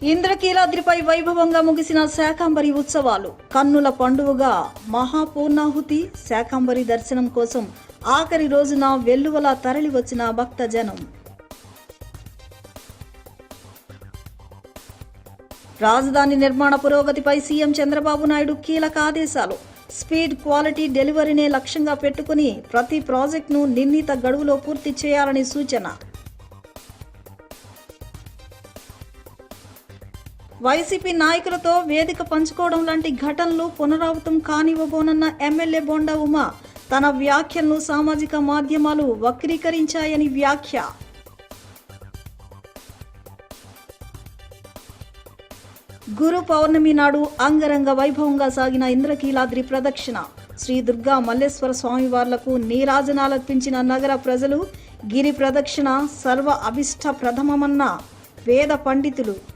ఇంద్రకీలాద్రిపై వైభవంగా ముగిసిన శాకంబరి ఉత్సవాలు. కన్నుల పండువగా మహాపూర్ణాహుతి శాకంబరి దర్శనం కోసం ఆఖరి రోజున వెల్లువలా తరలి వచ్చిన భక్తజనం. రాజధాని నిర్మాణ పురోగతిపై సీఎం చంద్రబాబు నాయుడు కీలక ఆదేశాలు. స్పీడ్, క్వాలిటీ డెలివరీనే లక్ష్యంగా పెట్టుకుని ప్రతి ప్రాజెక్టును నిర్ణీత గడువులో పూర్తి చేయాలని సూచన. వైసీపీ నాయకులతో వేదిక పంచుకోవడం లాంటి ఘటనలు పునరావృతం కానివ్వబోనన్న ఎమ్మెల్యే బొండా ఉమ. తన వ్యాఖ్యలను సామాజిక మాధ్యమాలు వక్రీకరించాయని వ్యాఖ్య. గురు పౌర్ణమి నాడు అంగరంగ వైభవంగా సాగిన ఇంద్రకీలాద్రి ప్రదక్షిణ. శ్రీ దుర్గా మల్లేశ్వర స్వామివార్లకు నీరాజనాలర్పించిన నగర ప్రజలు. గిరి ప్రదక్షిణ సర్వ అభిష్ట ప్రథమమన్న వేద పండితులు.